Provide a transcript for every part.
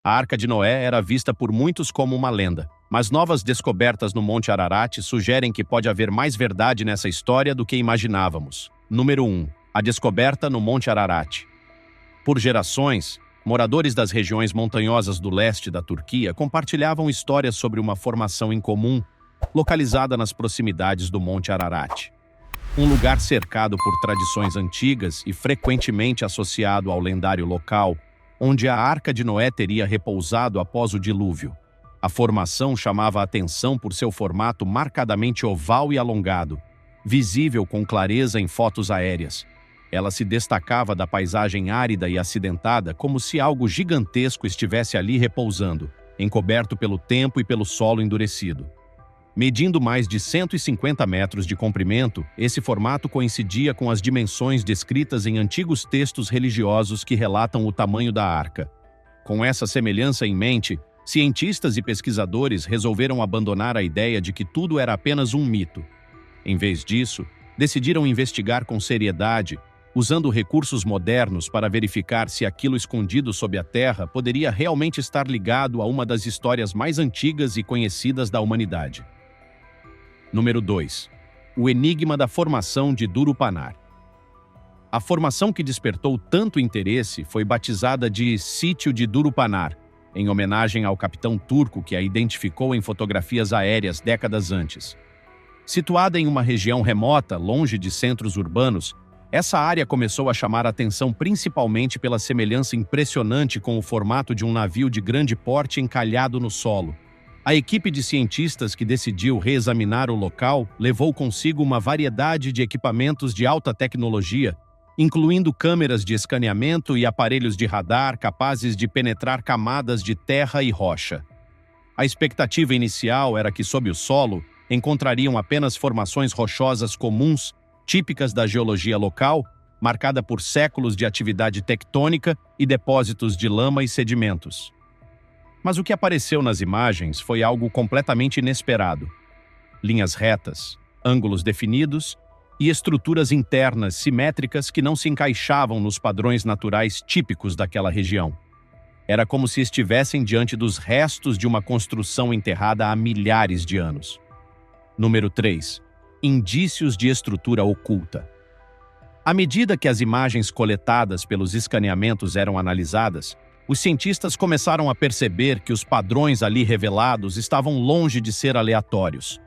A Arca de Noé era vista por muitos como uma lenda, mas novas descobertas no Monte Ararat sugerem que pode haver mais verdade nessa história do que imaginávamos. Número 1. A descoberta no Monte Ararat. Por gerações, moradores das regiões montanhosas do leste da Turquia compartilhavam histórias sobre uma formação incomum, localizada nas proximidades do Monte Ararat. Um lugar cercado por tradições antigas e frequentemente associado ao lendário local, onde a Arca de Noé teria repousado após o dilúvio. A formação chamava a atenção por seu formato marcadamente oval e alongado, visível com clareza em fotos aéreas. Ela se destacava da paisagem árida e acidentada como se algo gigantesco estivesse ali repousando, encoberto pelo tempo e pelo solo endurecido. Medindo mais de 150 metros de comprimento, esse formato coincidia com as dimensões descritas em antigos textos religiosos que relatam o tamanho da arca. Com essa semelhança em mente, cientistas e pesquisadores resolveram abandonar a ideia de que tudo era apenas um mito. Em vez disso, decidiram investigar com seriedade, usando recursos modernos para verificar se aquilo escondido sob a terra poderia realmente estar ligado a uma das histórias mais antigas e conhecidas da humanidade. Número 2. O enigma da formação de Durupanar. A formação que despertou tanto interesse foi batizada de Sítio de Durupanar, em homenagem ao capitão turco que a identificou em fotografias aéreas décadas antes. Situada em uma região remota, longe de centros urbanos, essa área começou a chamar a atenção principalmente pela semelhança impressionante com o formato de um navio de grande porte encalhado no solo. A equipe de cientistas que decidiu reexaminar o local levou consigo uma variedade de equipamentos de alta tecnologia, incluindo câmeras de escaneamento e aparelhos de radar capazes de penetrar camadas de terra e rocha. A expectativa inicial era que, sob o solo, encontrariam apenas formações rochosas comuns, típicas da geologia local, marcada por séculos de atividade tectônica e depósitos de lama e sedimentos. Mas o que apareceu nas imagens foi algo completamente inesperado. Linhas retas, ângulos definidos e estruturas internas simétricas que não se encaixavam nos padrões naturais típicos daquela região. Era como se estivessem diante dos restos de uma construção enterrada há milhares de anos. Número 3. Indícios de estrutura oculta. À medida que as imagens coletadas pelos escaneamentos eram analisadas, os cientistas começaram a perceber que os padrões ali revelados estavam longe de ser aleatórios.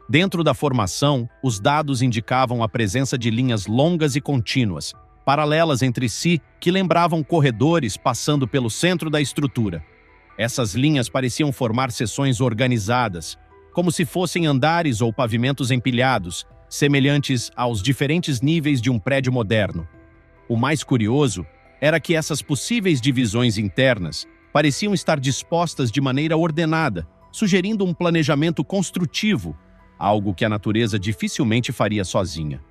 Dentro da formação, os dados indicavam a presença de linhas longas e contínuas, paralelas entre si, que lembravam corredores passando pelo centro da estrutura. Essas linhas pareciam formar seções organizadas, como se fossem andares ou pavimentos empilhados, semelhantes aos diferentes níveis de um prédio moderno. O mais curioso era que essas possíveis divisões internas pareciam estar dispostas de maneira ordenada, sugerindo um planejamento construtivo, algo que a natureza dificilmente faria sozinha.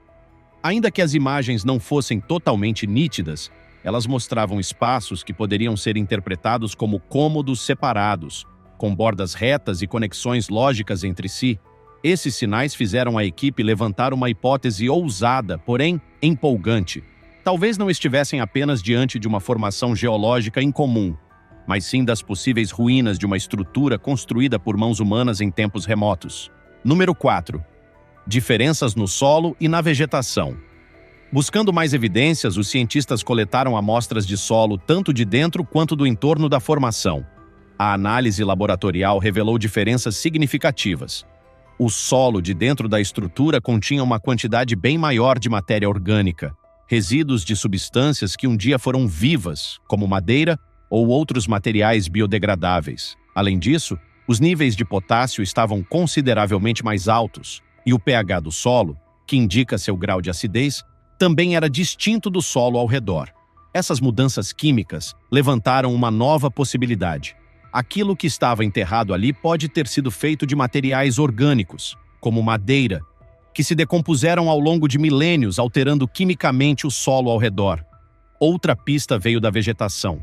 Ainda que as imagens não fossem totalmente nítidas, elas mostravam espaços que poderiam ser interpretados como cômodos separados, com bordas retas e conexões lógicas entre si. Esses sinais fizeram a equipe levantar uma hipótese ousada, porém empolgante. Talvez não estivessem apenas diante de uma formação geológica incomum, mas sim das possíveis ruínas de uma estrutura construída por mãos humanas em tempos remotos. Número 4. Diferenças no solo e na vegetação. Buscando mais evidências, os cientistas coletaram amostras de solo tanto de dentro quanto do entorno da formação. A análise laboratorial revelou diferenças significativas. O solo de dentro da estrutura continha uma quantidade bem maior de matéria orgânica, resíduos de substâncias que um dia foram vivas, como madeira ou outros materiais biodegradáveis. Além disso, os níveis de potássio estavam consideravelmente mais altos, e o pH do solo, que indica seu grau de acidez, também era distinto do solo ao redor. Essas mudanças químicas levantaram uma nova possibilidade. Aquilo que estava enterrado ali pode ter sido feito de materiais orgânicos, como madeira, que se decompuseram ao longo de milênios, alterando quimicamente o solo ao redor. Outra pista veio da vegetação.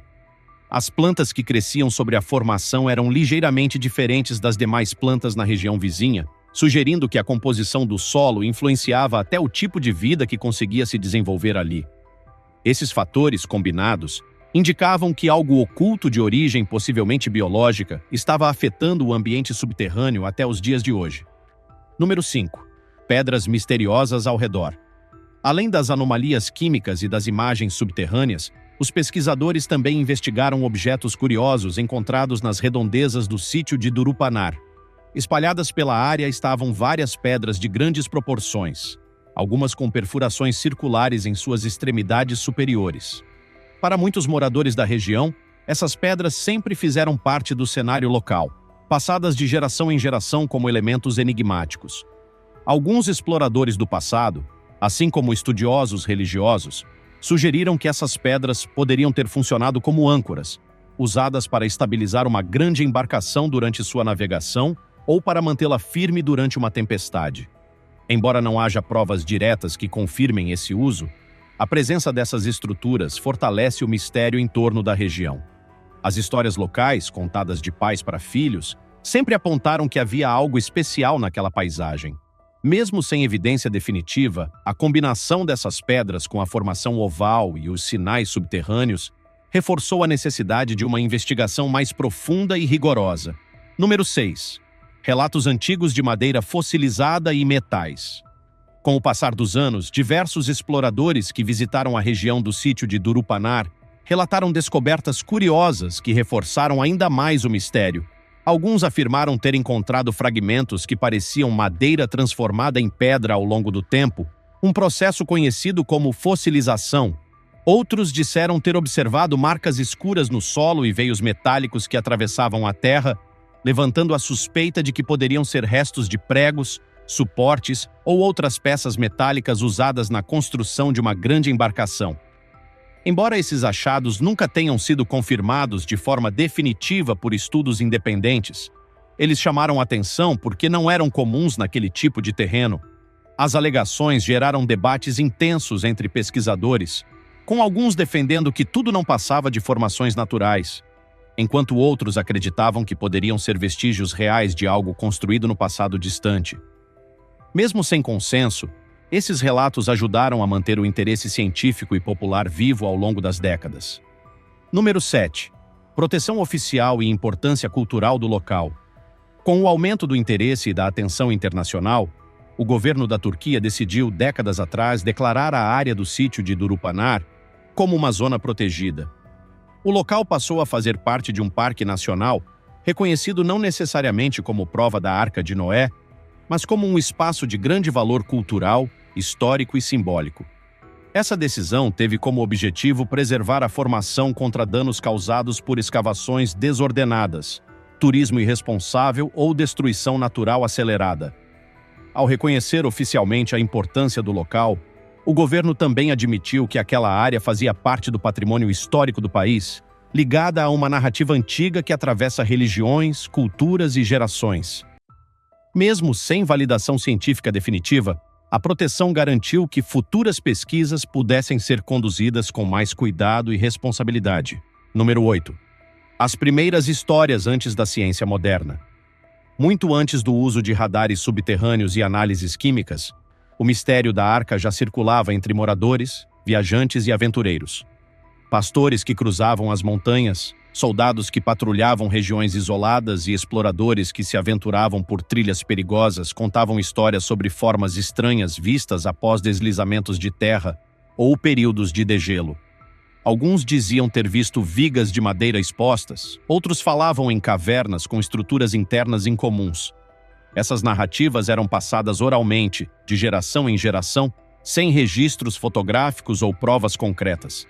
As plantas que cresciam sobre a formação eram ligeiramente diferentes das demais plantas na região vizinha, sugerindo que a composição do solo influenciava até o tipo de vida que conseguia se desenvolver ali. Esses fatores, combinados, indicavam que algo oculto de origem possivelmente biológica estava afetando o ambiente subterrâneo até os dias de hoje. Número 5. Pedras misteriosas ao redor. Além das anomalias químicas e das imagens subterrâneas, os pesquisadores também investigaram objetos curiosos encontrados nas redondezas do sítio de Durupanar. Espalhadas pela área estavam várias pedras de grandes proporções, algumas com perfurações circulares em suas extremidades superiores. Para muitos moradores da região, essas pedras sempre fizeram parte do cenário local, passadas de geração em geração como elementos enigmáticos. Alguns exploradores do passado, assim como estudiosos religiosos, sugeriram que essas pedras poderiam ter funcionado como âncoras, usadas para estabilizar uma grande embarcação durante sua navegação ou para mantê-la firme durante uma tempestade. Embora não haja provas diretas que confirmem esse uso, a presença dessas estruturas fortalece o mistério em torno da região. As histórias locais, contadas de pais para filhos, sempre apontaram que havia algo especial naquela paisagem. Mesmo sem evidência definitiva, a combinação dessas pedras com a formação oval e os sinais subterrâneos reforçou a necessidade de uma investigação mais profunda e rigorosa. Número 6. Relatos antigos de madeira fossilizada e metais. Com o passar dos anos, diversos exploradores que visitaram a região do sítio de Durupanar relataram descobertas curiosas que reforçaram ainda mais o mistério. Alguns afirmaram ter encontrado fragmentos que pareciam madeira transformada em pedra ao longo do tempo, um processo conhecido como fossilização. Outros disseram ter observado marcas escuras no solo e veios metálicos que atravessavam a terra, levantando a suspeita de que poderiam ser restos de pregos, suportes ou outras peças metálicas usadas na construção de uma grande embarcação. Embora esses achados nunca tenham sido confirmados de forma definitiva por estudos independentes, eles chamaram atenção porque não eram comuns naquele tipo de terreno. As alegações geraram debates intensos entre pesquisadores, com alguns defendendo que tudo não passava de formações naturais, enquanto outros acreditavam que poderiam ser vestígios reais de algo construído no passado distante. Mesmo sem consenso, esses relatos ajudaram a manter o interesse científico e popular vivo ao longo das décadas. Número 7. Proteção oficial e importância cultural do local. Com o aumento do interesse e da atenção internacional, o governo da Turquia decidiu, décadas atrás, declarar a área do sítio de Durupanar como uma zona protegida. O local passou a fazer parte de um parque nacional, reconhecido não necessariamente como prova da Arca de Noé, mas como um espaço de grande valor cultural, histórico e simbólico. Essa decisão teve como objetivo preservar a formação contra danos causados por escavações desordenadas, turismo irresponsável ou destruição natural acelerada. Ao reconhecer oficialmente a importância do local, o governo também admitiu que aquela área fazia parte do patrimônio histórico do país, ligada a uma narrativa antiga que atravessa religiões, culturas e gerações. Mesmo sem validação científica definitiva, a proteção garantiu que futuras pesquisas pudessem ser conduzidas com mais cuidado e responsabilidade. Número 8. As primeiras histórias antes da ciência moderna. Muito antes do uso de radares subterrâneos e análises químicas, o mistério da Arca já circulava entre moradores, viajantes e aventureiros. Pastores que cruzavam as montanhas, soldados que patrulhavam regiões isoladas e exploradores que se aventuravam por trilhas perigosas contavam histórias sobre formas estranhas vistas após deslizamentos de terra ou períodos de degelo. Alguns diziam ter visto vigas de madeira expostas, outros falavam em cavernas com estruturas internas incomuns. Essas narrativas eram passadas oralmente, de geração em geração, sem registros fotográficos ou provas concretas.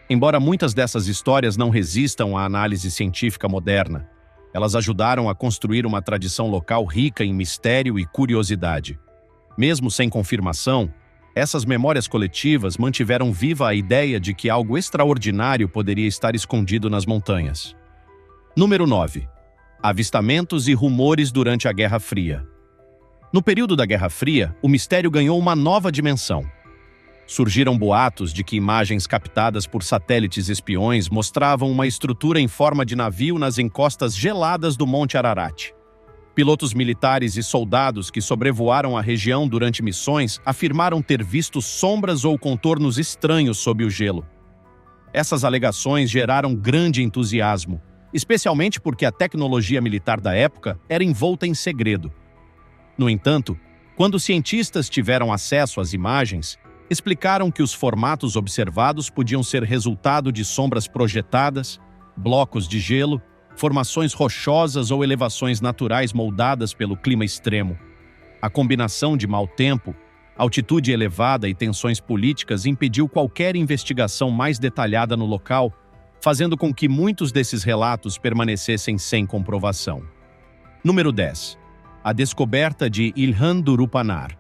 Embora muitas dessas histórias não resistam à análise científica moderna, elas ajudaram a construir uma tradição local rica em mistério e curiosidade. Mesmo sem confirmação, essas memórias coletivas mantiveram viva a ideia de que algo extraordinário poderia estar escondido nas montanhas. Número 9. Avistamentos e rumores durante a Guerra Fria. No período da Guerra Fria, o mistério ganhou uma nova dimensão. Surgiram boatos de que imagens captadas por satélites espiões mostravam uma estrutura em forma de navio nas encostas geladas do Monte Ararat. Pilotos militares e soldados que sobrevoaram a região durante missões afirmaram ter visto sombras ou contornos estranhos sob o gelo. Essas alegações geraram grande entusiasmo, especialmente porque a tecnologia militar da época era envolta em segredo. No entanto, quando cientistas tiveram acesso às imagens, explicaram que os formatos observados podiam ser resultado de sombras projetadas, blocos de gelo, formações rochosas ou elevações naturais moldadas pelo clima extremo. A combinação de mau tempo, altitude elevada e tensões políticas impediu qualquer investigação mais detalhada no local, fazendo com que muitos desses relatos permanecessem sem comprovação. Número 10. A descoberta de İlhan Durupanar.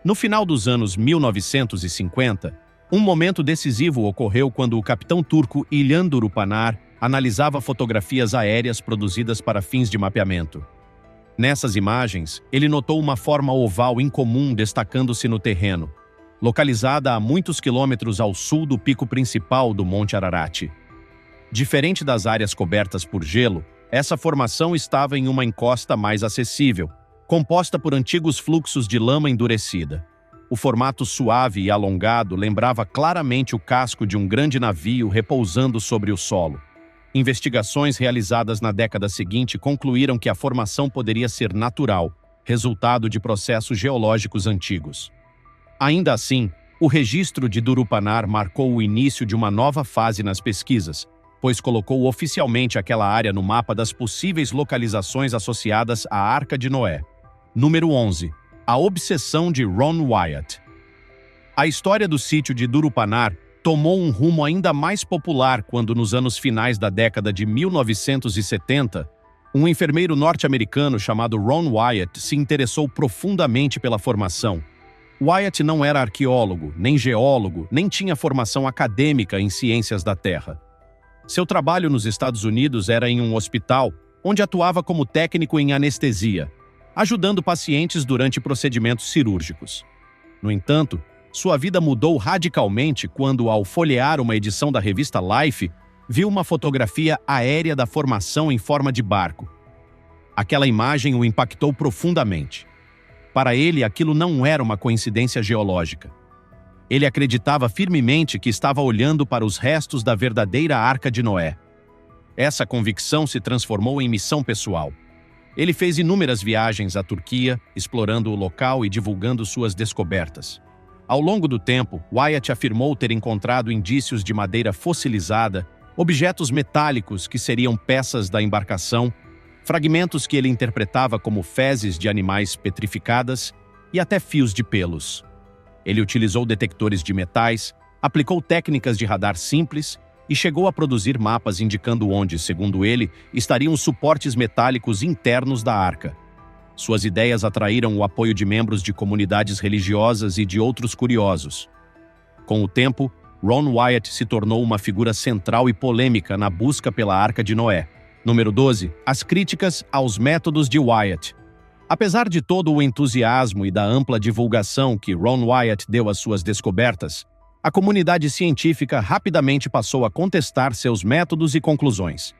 No final dos anos 1950, um momento decisivo ocorreu quando o capitão turco İlhan Durupanar analisava fotografias aéreas produzidas para fins de mapeamento. Nessas imagens, ele notou uma forma oval incomum destacando-se no terreno, localizada a muitos quilômetros ao sul do pico principal do Monte Ararat. Diferente das áreas cobertas por gelo, essa formação estava em uma encosta mais acessível, composta por antigos fluxos de lama endurecida. O formato suave e alongado lembrava claramente o casco de um grande navio repousando sobre o solo. Investigações realizadas na década seguinte concluíram que a formação poderia ser natural, resultado de processos geológicos antigos. Ainda assim, o registro de Durupanar marcou o início de uma nova fase nas pesquisas, pois colocou oficialmente aquela área no mapa das possíveis localizações associadas à Arca de Noé. Número 11. A obsessão de Ron Wyatt. A história do sítio de Durupanar tomou um rumo ainda mais popular quando, nos anos finais da década de 1970, um enfermeiro norte-americano chamado Ron Wyatt se interessou profundamente pela formação. Wyatt não era arqueólogo, nem geólogo, nem tinha formação acadêmica em ciências da Terra. Seu trabalho nos Estados Unidos era em um hospital, onde atuava como técnico em anestesia, ajudando pacientes durante procedimentos cirúrgicos. No entanto, sua vida mudou radicalmente quando, ao folhear uma edição da revista Life, viu uma fotografia aérea da formação em forma de barco. Aquela imagem o impactou profundamente. Para ele, aquilo não era uma coincidência geológica. Ele acreditava firmemente que estava olhando para os restos da verdadeira Arca de Noé. Essa convicção se transformou em missão pessoal. Ele fez inúmeras viagens à Turquia, explorando o local e divulgando suas descobertas. Ao longo do tempo, Wyatt afirmou ter encontrado indícios de madeira fossilizada, objetos metálicos que seriam peças da embarcação, fragmentos que ele interpretava como fezes de animais petrificadas e até fios de pelos. Ele utilizou detectores de metais, aplicou técnicas de radar simples e chegou a produzir mapas indicando onde, segundo ele, estariam os suportes metálicos internos da arca. Suas ideias atraíram o apoio de membros de comunidades religiosas e de outros curiosos. Com o tempo, Ron Wyatt se tornou uma figura central e polêmica na busca pela Arca de Noé. Número 12. As críticas aos métodos de Wyatt. Apesar de todo o entusiasmo e da ampla divulgação que Ron Wyatt deu às suas descobertas, a comunidade científica rapidamente passou a contestar seus métodos e conclusões.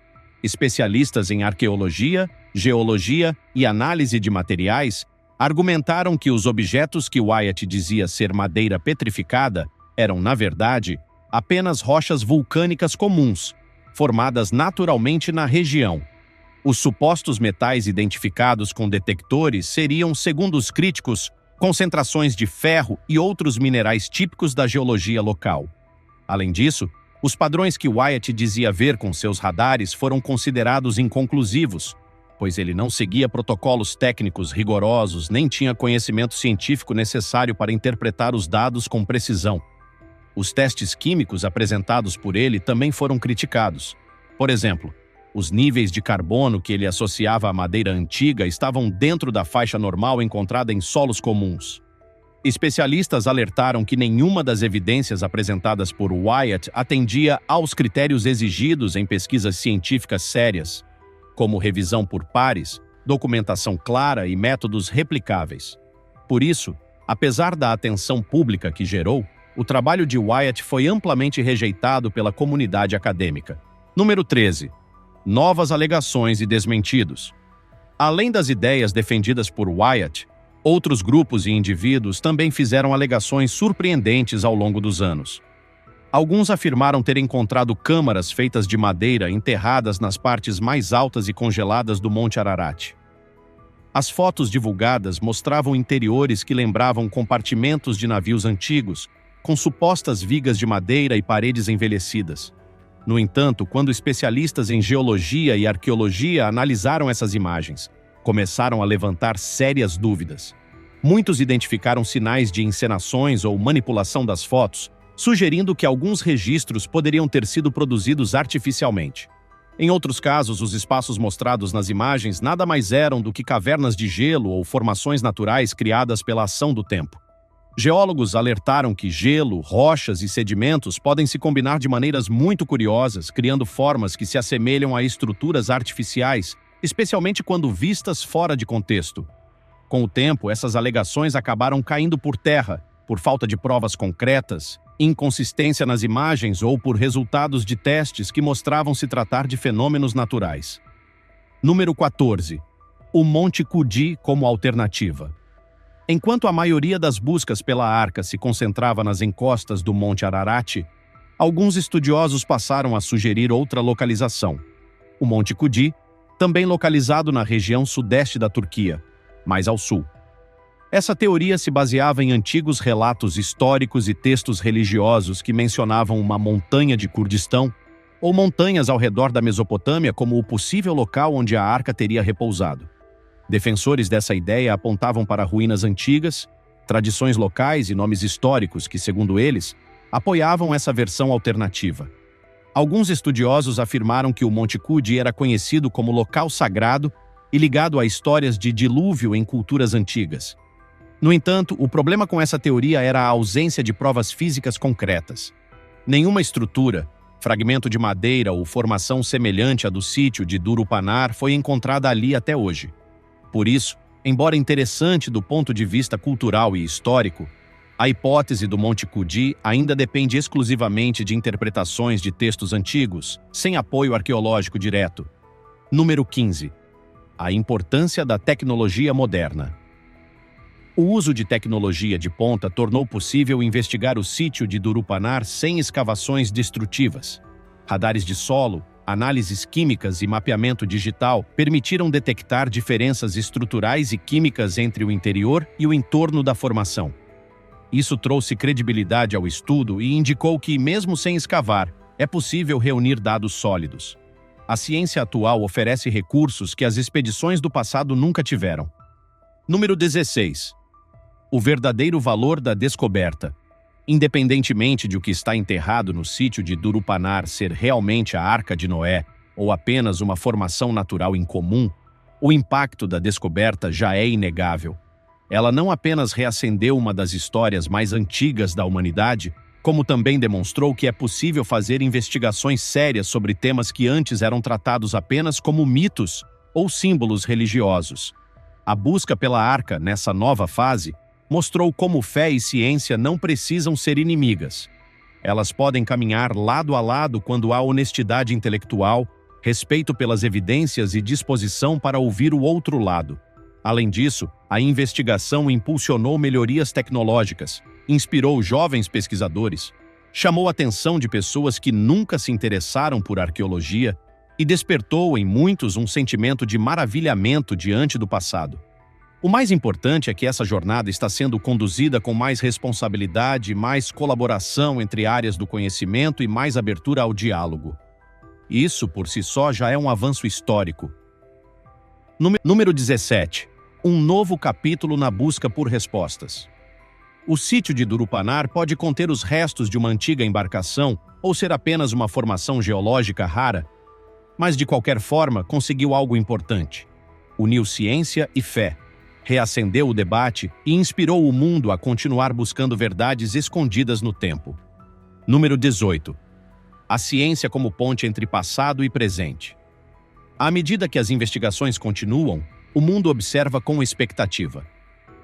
Especialistas em arqueologia, geologia e análise de materiais argumentaram que os objetos que Wyatt dizia ser madeira petrificada eram, na verdade, apenas rochas vulcânicas comuns, formadas naturalmente na região. Os supostos metais identificados com detectores seriam, segundo os críticos, concentrações de ferro e outros minerais típicos da geologia local. Além disso, os padrões que Wyatt dizia ver com seus radares foram considerados inconclusivos, pois ele não seguia protocolos técnicos rigorosos nem tinha conhecimento científico necessário para interpretar os dados com precisão. Os testes químicos apresentados por ele também foram criticados. Por exemplo, os níveis de carbono que ele associava à madeira antiga estavam dentro da faixa normal encontrada em solos comuns. Especialistas alertaram que nenhuma das evidências apresentadas por Wyatt atendia aos critérios exigidos em pesquisas científicas sérias, como revisão por pares, documentação clara e métodos replicáveis. Por isso, apesar da atenção pública que gerou, o trabalho de Wyatt foi amplamente rejeitado pela comunidade acadêmica. Número 13. Novas alegações e desmentidos. Além das ideias defendidas por Wyatt, outros grupos e indivíduos também fizeram alegações surpreendentes ao longo dos anos. Alguns afirmaram ter encontrado câmaras feitas de madeira enterradas nas partes mais altas e congeladas do Monte Ararat. As fotos divulgadas mostravam interiores que lembravam compartimentos de navios antigos, com supostas vigas de madeira e paredes envelhecidas. No entanto, quando especialistas em geologia e arqueologia analisaram essas imagens, começaram a levantar sérias dúvidas. Muitos identificaram sinais de encenações ou manipulação das fotos, sugerindo que alguns registros poderiam ter sido produzidos artificialmente. Em outros casos, os espaços mostrados nas imagens nada mais eram do que cavernas de gelo ou formações naturais criadas pela ação do tempo. Geólogos alertaram que gelo, rochas e sedimentos podem se combinar de maneiras muito curiosas, criando formas que se assemelham a estruturas artificiais, especialmente quando vistas fora de contexto. Com o tempo, essas alegações acabaram caindo por terra, por falta de provas concretas, inconsistência nas imagens ou por resultados de testes que mostravam se tratar de fenômenos naturais. Número 14. O Monte Cudi como alternativa. Enquanto a maioria das buscas pela arca se concentrava nas encostas do Monte Ararat, alguns estudiosos passaram a sugerir outra localização. O Monte Cudi, também localizado na região sudeste da Turquia, mais ao sul. Essa teoria se baseava em antigos relatos históricos e textos religiosos que mencionavam uma montanha de Kurdistão ou montanhas ao redor da Mesopotâmia como o possível local onde a arca teria repousado. Defensores dessa ideia apontavam para ruínas antigas, tradições locais e nomes históricos que, segundo eles, apoiavam essa versão alternativa. Alguns estudiosos afirmaram que o Monte Cudi era conhecido como local sagrado e ligado a histórias de dilúvio em culturas antigas. No entanto, o problema com essa teoria era a ausência de provas físicas concretas. Nenhuma estrutura, fragmento de madeira ou formação semelhante à do sítio de Durupanar foi encontrada ali até hoje. Por isso, embora interessante do ponto de vista cultural e histórico, a hipótese do Monte Cudi ainda depende exclusivamente de interpretações de textos antigos, sem apoio arqueológico direto. Número 15. A importância da tecnologia moderna. O uso de tecnologia de ponta tornou possível investigar o sítio de Durupanar sem escavações destrutivas. Radares de solo, análises químicas e mapeamento digital permitiram detectar diferenças estruturais e químicas entre o interior e o entorno da formação. Isso trouxe credibilidade ao estudo e indicou que, mesmo sem escavar, é possível reunir dados sólidos. A ciência atual oferece recursos que as expedições do passado nunca tiveram. Número 16. O verdadeiro valor da descoberta. Independentemente de o que está enterrado no sítio de Durupanar ser realmente a Arca de Noé ou apenas uma formação natural incomum, o impacto da descoberta já é inegável. Ela não apenas reacendeu uma das histórias mais antigas da humanidade, como também demonstrou que é possível fazer investigações sérias sobre temas que antes eram tratados apenas como mitos ou símbolos religiosos. A busca pela arca, nessa nova fase, mostrou como fé e ciência não precisam ser inimigas. Elas podem caminhar lado a lado quando há honestidade intelectual, respeito pelas evidências e disposição para ouvir o outro lado. Além disso, a investigação impulsionou melhorias tecnológicas, inspirou jovens pesquisadores, chamou a atenção de pessoas que nunca se interessaram por arqueologia e despertou em muitos um sentimento de maravilhamento diante do passado. O mais importante é que essa jornada está sendo conduzida com mais responsabilidade, mais colaboração entre áreas do conhecimento e mais abertura ao diálogo. Isso, por si só, já é um avanço histórico. Número 17. Um novo capítulo na busca por respostas. O sítio de Durupanar pode conter os restos de uma antiga embarcação ou ser apenas uma formação geológica rara, mas de qualquer forma conseguiu algo importante. Uniu ciência e fé, reacendeu o debate e inspirou o mundo a continuar buscando verdades escondidas no tempo. Número 18. A ciência como ponte entre passado e presente. À medida que as investigações continuam, o mundo observa com expectativa.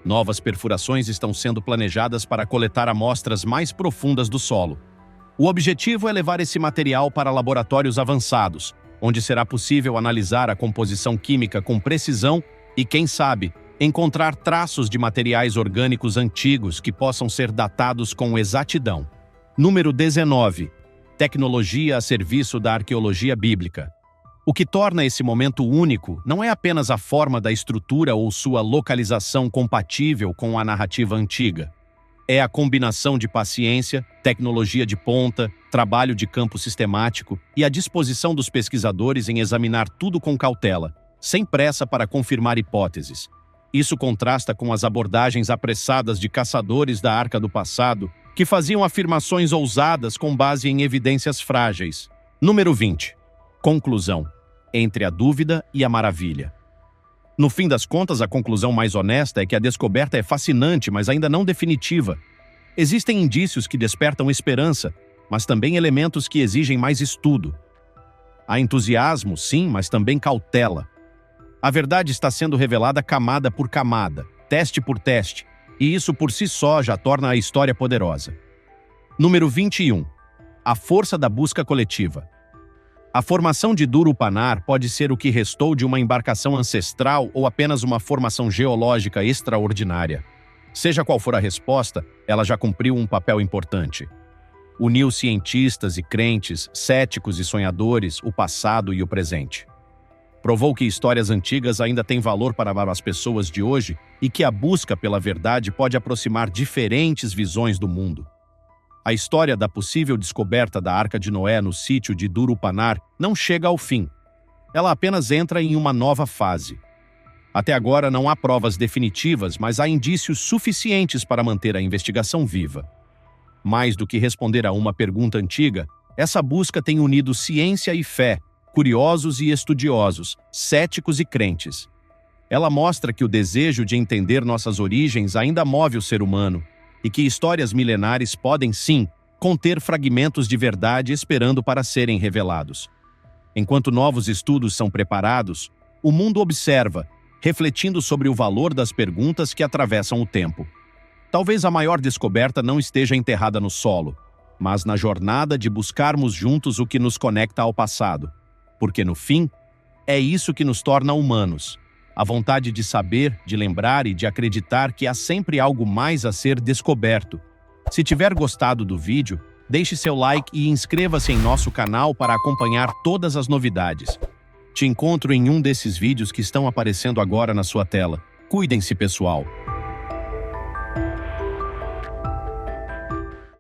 Novas perfurações estão sendo planejadas para coletar amostras mais profundas do solo. O objetivo é levar esse material para laboratórios avançados, onde será possível analisar a composição química com precisão e, quem sabe, encontrar traços de materiais orgânicos antigos que possam ser datados com exatidão. Número 19. Tecnologia a serviço da arqueologia bíblica. O que torna esse momento único não é apenas a forma da estrutura ou sua localização compatível com a narrativa antiga. É a combinação de paciência, tecnologia de ponta, trabalho de campo sistemático e a disposição dos pesquisadores em examinar tudo com cautela, sem pressa para confirmar hipóteses. Isso contrasta com as abordagens apressadas de caçadores da Arca do Passado, que faziam afirmações ousadas com base em evidências frágeis. Número 20. Conclusão. Entre a dúvida e a maravilha. No fim das contas, a conclusão mais honesta é que a descoberta é fascinante, mas ainda não definitiva. Existem indícios que despertam esperança, mas também elementos que exigem mais estudo. Há entusiasmo, sim, mas também cautela. A verdade está sendo revelada camada por camada, teste por teste, e isso por si só já torna a história poderosa. Número 21. A força da busca coletiva. A formação de Duro-Panar pode ser o que restou de uma embarcação ancestral ou apenas uma formação geológica extraordinária. Seja qual for a resposta, ela já cumpriu um papel importante. Uniu cientistas e crentes, céticos e sonhadores, o passado e o presente. Provou que histórias antigas ainda têm valor para as pessoas de hoje e que a busca pela verdade pode aproximar diferentes visões do mundo. A história da possível descoberta da Arca de Noé no sítio de Duro-Panar não chega ao fim. Ela apenas entra em uma nova fase. Até agora não há provas definitivas, mas há indícios suficientes para manter a investigação viva. Mais do que responder a uma pergunta antiga, essa busca tem unido ciência e fé, curiosos e estudiosos, céticos e crentes. Ela mostra que o desejo de entender nossas origens ainda move o ser humano e que histórias milenares podem, sim, conter fragmentos de verdade esperando para serem revelados. Enquanto novos estudos são preparados, o mundo observa, refletindo sobre o valor das perguntas que atravessam o tempo. Talvez a maior descoberta não esteja enterrada no solo, mas na jornada de buscarmos juntos o que nos conecta ao passado. Porque, no fim, é isso que nos torna humanos. A vontade de saber, de lembrar e de acreditar que há sempre algo mais a ser descoberto. Se tiver gostado do vídeo, deixe seu like e inscreva-se em nosso canal para acompanhar todas as novidades. Te encontro em um desses vídeos que estão aparecendo agora na sua tela. Cuidem-se, pessoal!